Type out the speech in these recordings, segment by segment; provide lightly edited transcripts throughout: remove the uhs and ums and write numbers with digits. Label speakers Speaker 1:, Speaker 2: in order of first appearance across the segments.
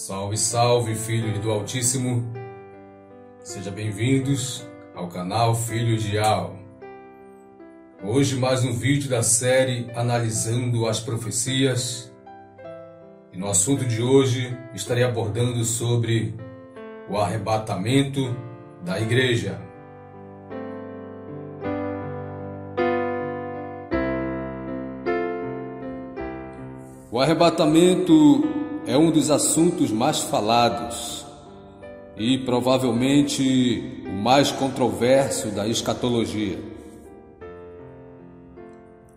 Speaker 1: Salve, salve, filhos do Altíssimo! Sejam bem-vindos ao canal Filhos de Al. Hoje mais um vídeo da série Analisando as Profecias. E no assunto de hoje estarei abordando sobre o arrebatamento da igreja. O arrebatamento é um dos assuntos mais falados e provavelmente o mais controverso da escatologia.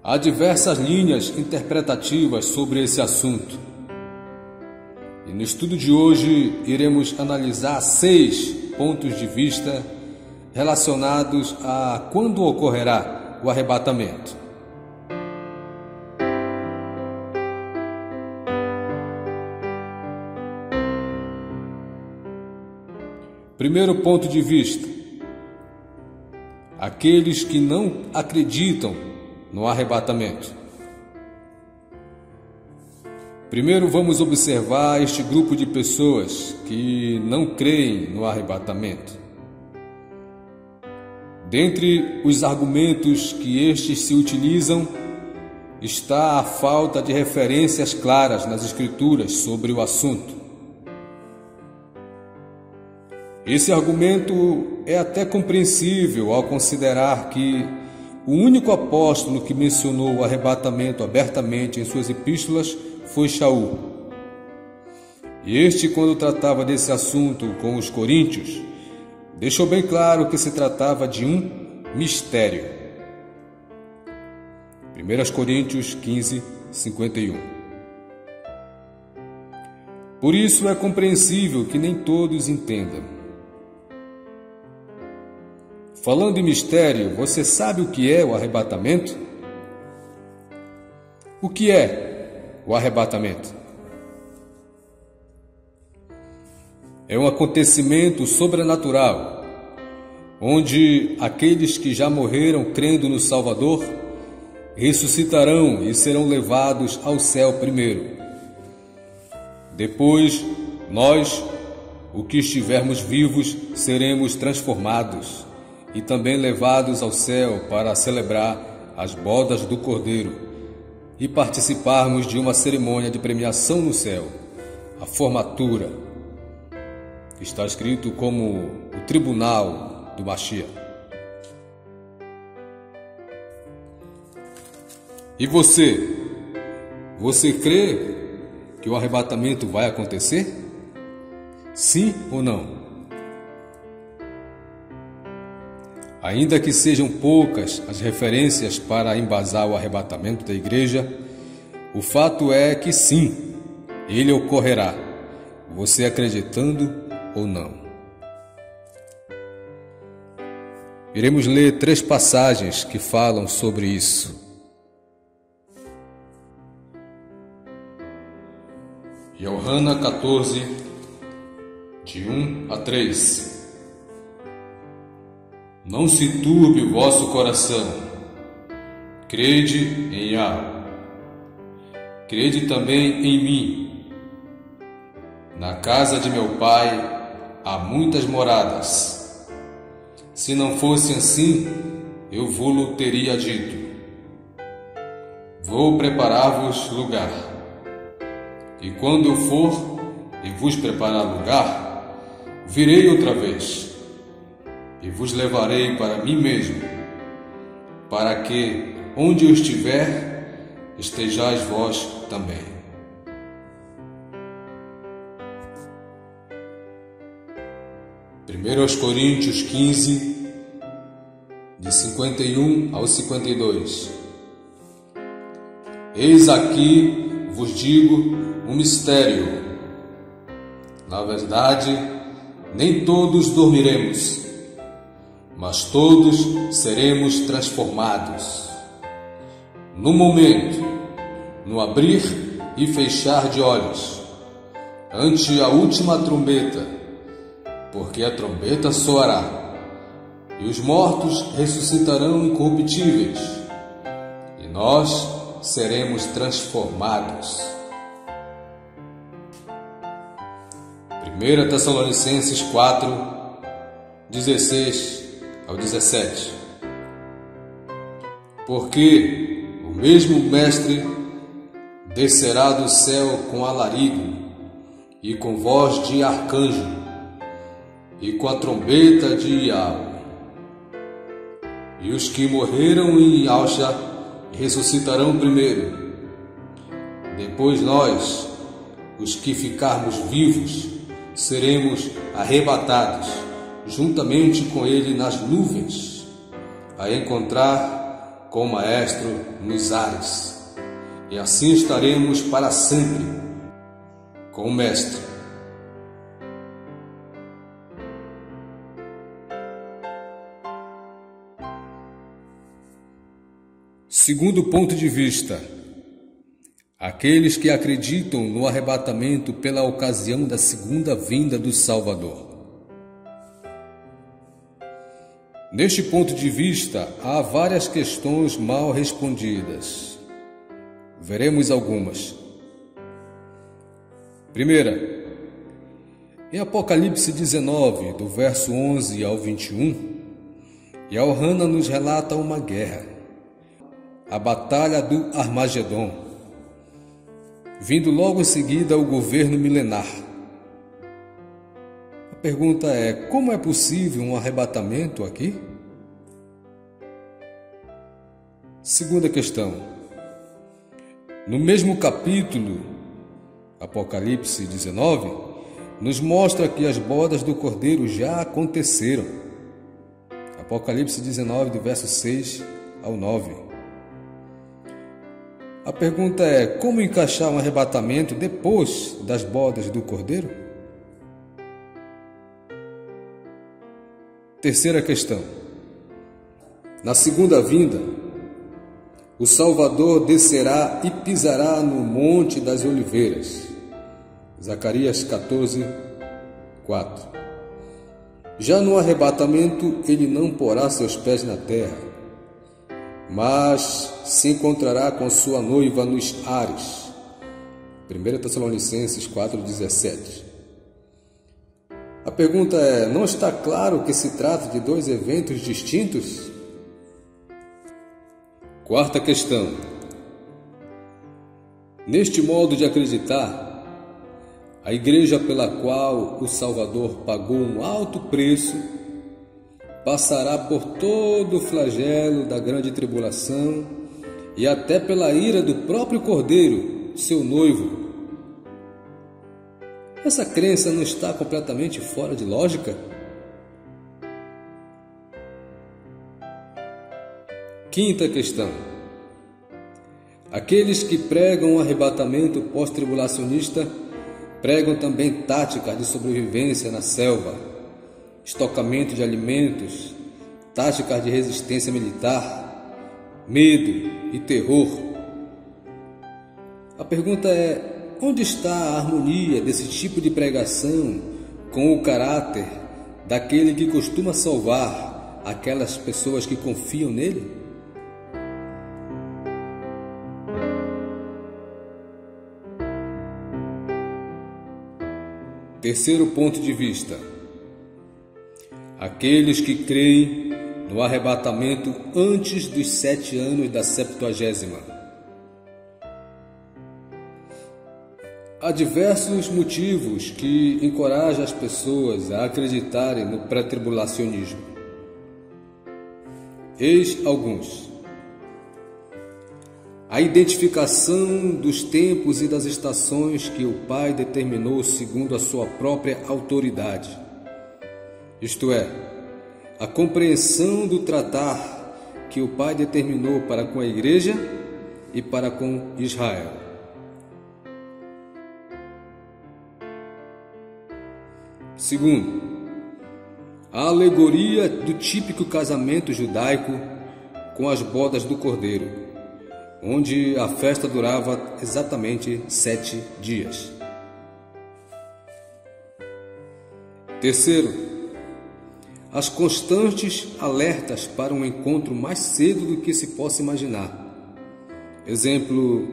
Speaker 1: Há diversas linhas interpretativas sobre esse assunto. E no estudo de hoje iremos analisar 6 pontos de vista relacionados a quando ocorrerá o arrebatamento. Primeiro ponto de vista: aqueles que não acreditam no arrebatamento. Primeiro vamos observar este grupo de pessoas que não creem no arrebatamento. Dentre os argumentos que estes se utilizam está a falta de referências claras nas Escrituras sobre o assunto. Esse argumento é até compreensível ao considerar que o único apóstolo que mencionou o arrebatamento abertamente em suas epístolas foi Shaul. E este, quando tratava desse assunto com os coríntios, deixou bem claro que se tratava de um mistério. 1 Coríntios 15, 51. Por isso é compreensível que nem todos entendam. Falando em mistério, você sabe o que é o arrebatamento? O que é o arrebatamento? É um acontecimento sobrenatural, onde aqueles que já morreram crendo no Salvador ressuscitarão e serão levados ao céu primeiro. Depois, nós, os que estivermos vivos, seremos transformados e também levados ao céu para celebrar as bodas do Cordeiro e participarmos de uma cerimônia de premiação no céu, a formatura, que está escrito como o tribunal do Mashiach. E você crê que o arrebatamento vai acontecer? Sim ou não? Ainda que sejam poucas as referências para embasar o arrebatamento da igreja, o fato é que sim, ele ocorrerá, você acreditando ou não. Iremos ler 3 passagens que falam sobre isso. Yohana 14, de 1 a 3. Não se turbe o vosso coração, crede em Al, crede também em mim. Na casa de meu Pai há muitas moradas. Se não fosse assim, eu vou-lo teria dito. Vou preparar-vos lugar. E quando eu for e vos preparar lugar, virei outra vez e vos levarei para mim mesmo, para que, onde eu estiver, estejais vós também. Aos Coríntios 15, de 51 ao 52. Eis aqui, vos digo, um mistério. Na verdade, nem todos dormiremos, mas todos seremos transformados. No momento, no abrir e fechar de olhos, ante a última trombeta, porque a trombeta soará, e os mortos ressuscitarão incorruptíveis, e nós seremos transformados. 1 Tessalonicenses 4, 16 ao 17. Porque o mesmo Mestre descerá do céu com alarido e com voz de arcanjo e com a trombeta de Iago. E os que morreram em Alcha ressuscitarão primeiro. Depois nós, os que ficarmos vivos, seremos arrebatados juntamente com ele nas nuvens, a encontrar com o Maestro nos ares. E assim estaremos para sempre com o Mestre. Segundo ponto de vista, aqueles que acreditam no arrebatamento pela ocasião da segunda vinda do Salvador. Neste ponto de vista, há várias questões mal respondidas. Veremos algumas. Primeira, em Apocalipse 19, do verso 11 ao 21, Yohana nos relata uma guerra, a Batalha do Armagedon, vindo logo em seguida o governo milenar. A pergunta é: como é possível um arrebatamento aqui? Segunda questão. No mesmo capítulo, Apocalipse 19, nos mostra que as bodas do Cordeiro já aconteceram. Apocalipse 19, do verso 6 ao 9. A pergunta é: como encaixar um arrebatamento depois das bodas do Cordeiro? Terceira questão. Na segunda vinda, o Salvador descerá e pisará no Monte das Oliveiras. Zacarias 14, 4. Já no arrebatamento, ele não porá seus pés na terra, mas se encontrará com sua noiva nos ares. 1 Tessalonicenses 4,17. A pergunta é: não está claro que se trata de dois eventos distintos? Quarta questão. Neste modo de acreditar, a igreja pela qual o Salvador pagou um alto preço passará por todo o flagelo da grande tribulação e até pela ira do próprio Cordeiro, seu noivo. Essa crença não está completamente fora de lógica? Quinta questão. Aqueles que pregam o arrebatamento pós-tribulacionista pregam também táticas de sobrevivência na selva, estocamento de alimentos, táticas de resistência militar, medo e terror. A pergunta é: onde está a harmonia desse tipo de pregação com o caráter daquele que costuma salvar aquelas pessoas que confiam nele? Terceiro ponto de vista. Aqueles que creem no arrebatamento antes dos 7 anos da Septuagésima. Há diversos motivos que encorajam as pessoas a acreditarem no pré-tribulacionismo. Eis alguns. A identificação dos tempos e das estações que o Pai determinou segundo a sua própria autoridade. Isto é, a compreensão do tratar que o Pai determinou para com a Igreja e para com Israel. Segundo, a alegoria do típico casamento judaico com as bodas do Cordeiro, onde a festa durava exatamente 7 dias. Terceiro, as constantes alertas para um encontro mais cedo do que se possa imaginar. Exemplo: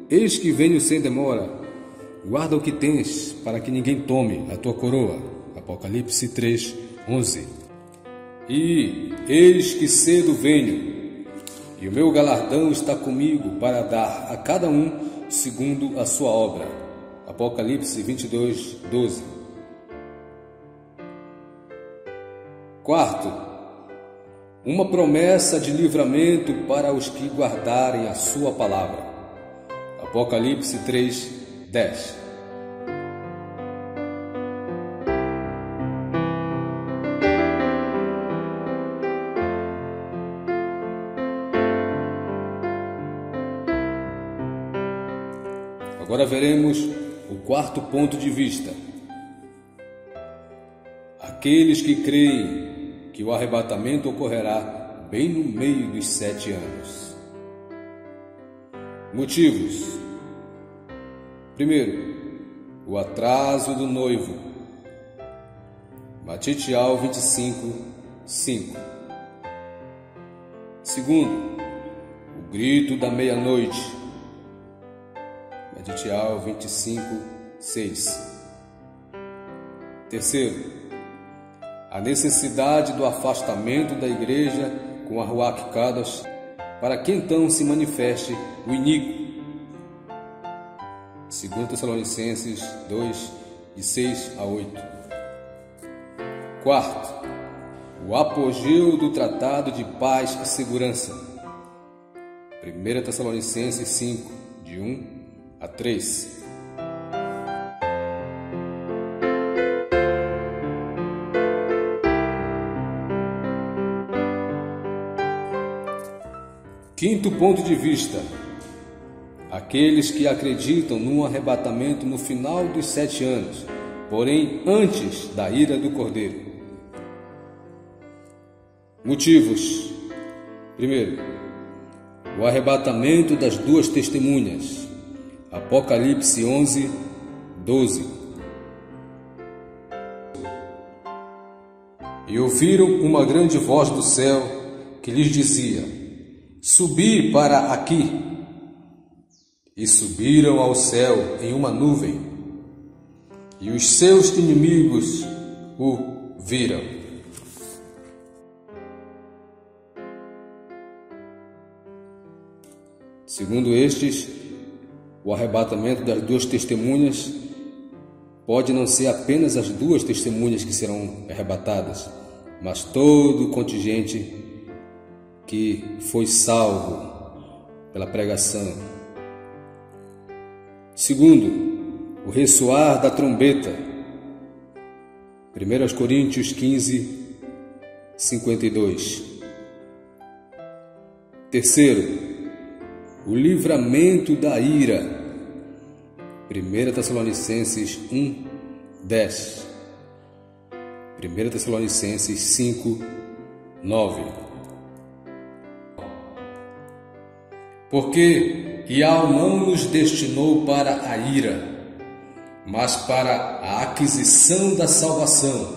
Speaker 1: eis que venho sem demora, Guarda o que tens, para que ninguém tome a tua coroa. Apocalipse 3:11. E eis que cedo venho, e o meu galardão está comigo para dar a cada um segundo a sua obra. Apocalipse 22:12. Quarto, uma promessa de livramento para os que guardarem a sua palavra. Apocalipse 3:10. Agora veremos o quarto ponto de vista. Aqueles que creem que o arrebatamento ocorrerá bem no meio dos 7 anos. Motivos. Primeiro, o atraso do noivo. Matitial 25:5. Segundo, o grito da meia-noite. Matitial 25:6. Terceiro, a necessidade do afastamento da igreja com a Ruach Kadosh, para que então se manifeste o iníquo. 2 Tessalonicenses 2:6-8. Quarto, o apogeu do tratado de paz e segurança. 1 Tessalonicenses 5:1-3. Quinto ponto de vista. Aqueles que acreditam num arrebatamento no final dos 7 anos, porém antes da ira do Cordeiro. Motivos. Primeiro, o arrebatamento das 2 testemunhas. Apocalipse 11:12. E ouviram uma grande voz do céu que lhes dizia: Subi para aqui. E subiram ao céu em uma nuvem, e os seus inimigos o viram. Segundo estes, o arrebatamento das 2 testemunhas pode não ser apenas as 2 testemunhas que serão arrebatadas, mas todo o contingente que foi salvo pela pregação. Segundo, o ressoar da trombeta. 1 Coríntios 15:52. Terceiro, o livramento da ira. 1 Tessalonicenses 1:10. 1 Tessalonicenses 5:9. Porque Yahweh não nos destinou para a ira, mas para a aquisição da salvação,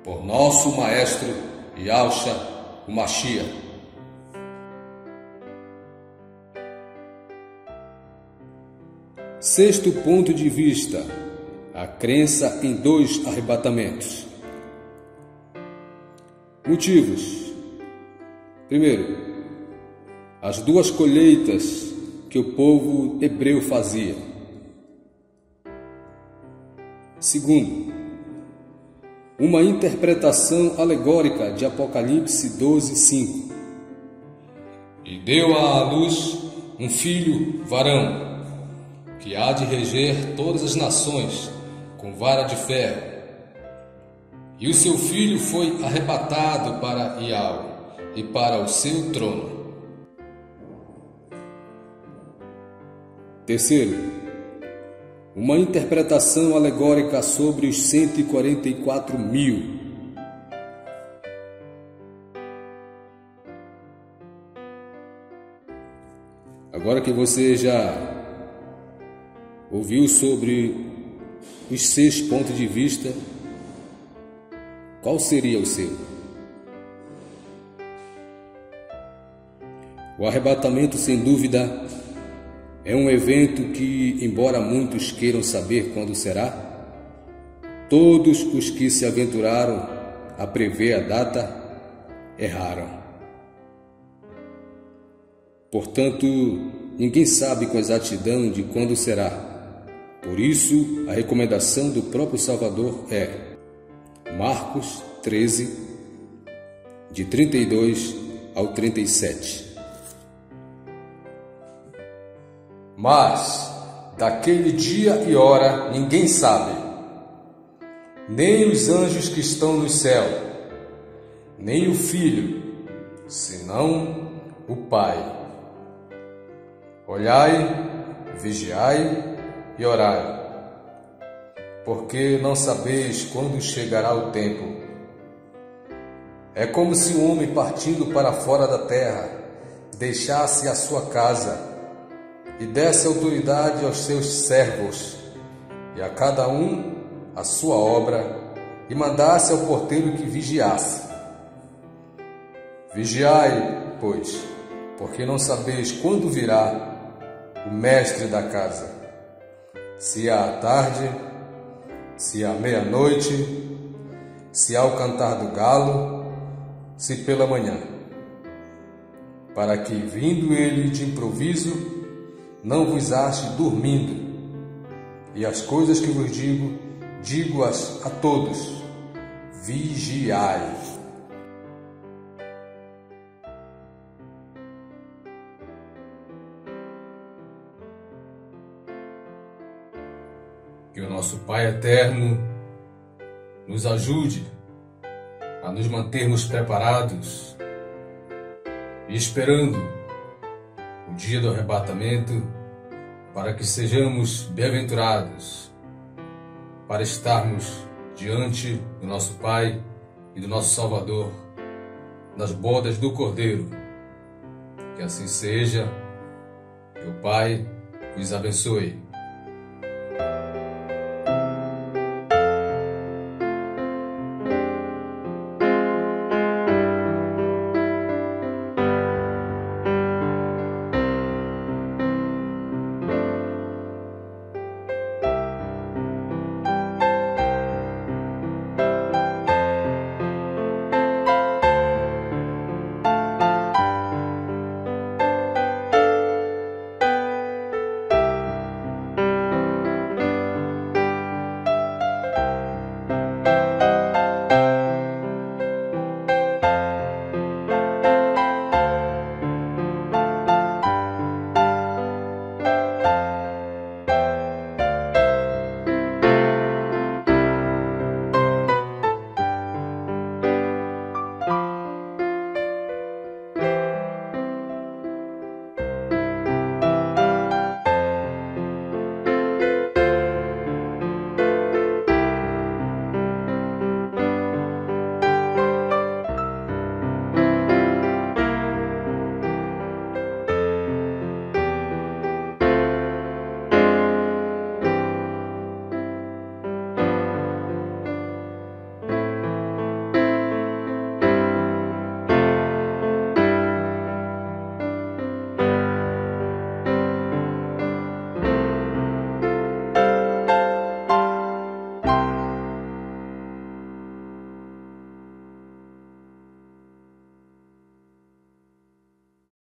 Speaker 1: por nosso Maestro Yahushua o Mashiach. Sexto ponto de vista, a crença em 2 arrebatamentos. Motivos. Primeiro, as 2 colheitas que o povo hebreu fazia. Segundo, uma interpretação alegórica de Apocalipse 12:5. E deu à luz um filho varão, que há de reger todas as nações com vara de ferro. E o seu filho foi arrebatado para Yahweh e para o seu trono. Terceiro, uma interpretação alegórica sobre os 144.000. Agora que você já ouviu sobre os 6 pontos de vista, qual seria o seu? O arrebatamento, sem dúvida, É um evento que, embora muitos queiram saber quando será, todos os que se aventuraram a prever a data erraram. Portanto, ninguém sabe com exatidão de quando será. Por isso, a recomendação do próprio Salvador é Marcos 13, de 32 ao 37. Mas, daquele dia e hora, ninguém sabe, nem os anjos que estão no céu, nem o Filho, senão o Pai. Olhai, vigiai e orai, porque não sabeis quando chegará o tempo. É como se um homem partindo para fora da terra deixasse a sua casa e desse autoridade aos seus servos, e a cada um a sua obra, e mandasse ao porteiro que vigiasse. Vigiai, pois, porque não sabeis quando virá o mestre da casa, se à tarde, se à meia-noite, se ao cantar do galo, se pela manhã, para que, vindo ele de improviso, não vos ache dormindo. E as coisas que vos digo-as a todos: vigiai. Que o nosso Pai Eterno nos ajude a nos mantermos preparados e esperando o dia do arrebatamento, para que sejamos bem-aventurados, para estarmos diante do nosso Pai e do nosso Salvador nas bodas do Cordeiro. Que assim seja, que o Pai vos abençoe.